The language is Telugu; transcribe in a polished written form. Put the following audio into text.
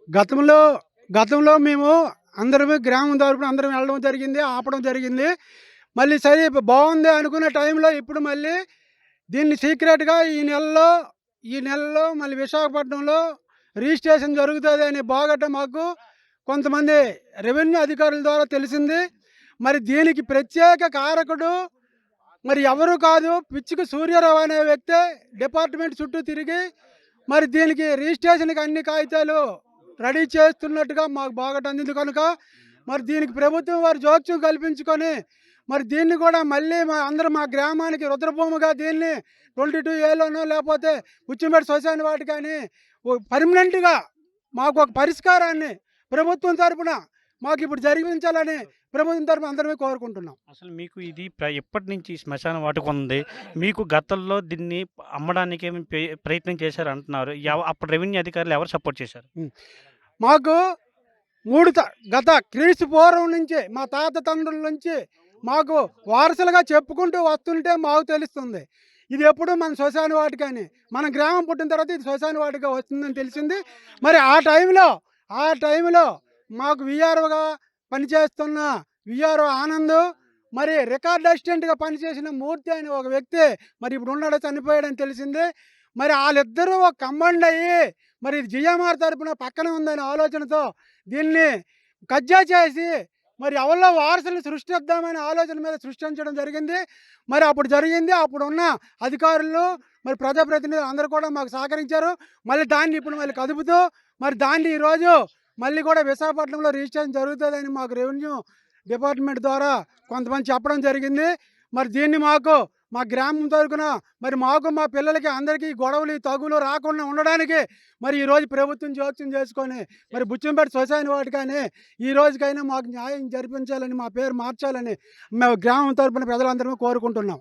గతంలో గతంలో మేము అందరము గ్రామం తరపున అందరం వెళ్ళడం జరిగింది. ఆపడం జరిగింది. మళ్ళీ సరే బావుంది అనుకున్న టైంలో ఇప్పుడు మళ్ళీ దీన్ని సీక్రెట్‌గా ఈ నెలలో మళ్ళీ విశాఖపట్నంలో రిజిస్ట్రేషన్ జరుగుతదని బాగట మాకు కొంతమంది రెవెన్యూ అధికారుల ద్వారా తెలిసింది. మరి దీనికి ప్రత్యేక కారకుడు మరి ఎవరు కాదు, పిచ్చుక సూర్యారావు అనే వ్యక్తే డిపార్ట్మెంట్ చుట్టూ తిరిగి మరి దీనికి రిజిస్ట్రేషన్‌కి అన్ని కాగితాలు రెడీ చేస్తున్నట్టుగా మాకు బాగా అందింది కనుక, మరి దీనికి ప్రభుత్వం వారు జోక్యం కల్పించుకొని, మరి దీన్ని కూడా మళ్ళీ మా గ్రామానికి రుద్రభూమిగా దీన్ని 22 ఏలోనో లేకపోతే బుచ్చిమేట శ్మశాన వాటిక అని పర్మనెంట్‌గా మాకు ఒక పరిష్కారాన్ని ప్రభుత్వం తరపున మాకిప్పుడు జరిపించాలని ప్రభుత్వం తరపున అందరమే కోరుకుంటున్నాం. అసలు మీకు ఇది ఎప్పటినుంచి ఈ శ్మశాన వాటిక ఉంది? మీకు గతంలో దీన్ని అమ్మడానికి ఏమి ప్రయత్నం చేశారంటున్నారు. అప్పుడు రెవెన్యూ అధికారులు ఎవరు సపోర్ట్ చేశారు? హ్మ్. మాకు 3 గత క్రీస్తు పూర్వం నుంచి మా తాత తండ్రుల నుంచి మాకు వారసులుగా చెప్పుకుంటూ వస్తుంటే మాకు తెలుస్తుంది. ఇది ఎప్పుడు మన శ్మశాన వాటిక అని. మన గ్రామం పుట్టిన తర్వాత ఇది శ్మశాన వాటిక వస్తుందని తెలిసింది. మరి ఆ టైంలో మాకు వీఆర్ఓగా పనిచేస్తున్న వీఆర్ఓ ఆనంద్, మరి రికార్డ్ అసిస్టెంట్‌గా పనిచేసిన మూర్తి అనే ఒక వ్యక్తి మరి ఇప్పుడు ఉన్నాడో చనిపోయాడని తెలిసింది. మరి ఆళ్ళిద్దరూ ఒక కంబైన్డ్ అయ్యి మరి ఇది జిఎంఆర్ తరపున పక్కనే ఉందనే ఆలోచనతో దీన్ని కబ్జా చేసి మరి ఎవరిలో వారసులను సృష్టిద్దామనే ఆలోచన మీద సృష్టించడం జరిగింది. మరి అప్పుడు జరిగింది. అప్పుడున్న అధికారులు, మరి ప్రజాప్రతినిధులు అందరూ కూడా మాకు సహకరించారు. మళ్ళీ దాన్ని ఇప్పుడు మళ్ళీ కదుపుతూ మరి దాన్ని ఈరోజు మళ్ళీ కూడా విశాఖపట్నంలో రిజిస్ట్రేషన్ జరుగుతుందని మాకు రెవెన్యూ డిపార్ట్మెంట్ ద్వారా కొంతమంది చెప్పడం జరిగింది. మరి దీన్ని మా గ్రామం తరపున మరి మాకు మా పిల్లలకి అందరికీ గొడవలు తగులు రాకుండా ఉండడానికి మరి ఈరోజు ప్రభుత్వం జోక్యం చేసుకొని మరి బుచ్చంపేట శ్మశాన వాటికని ఈ రోజుకైనా మాకు న్యాయం జరిపించాలని, మా పేరు మార్చాలని మేము గ్రామం తరపున ప్రజలందరూ కోరుకుంటున్నాం.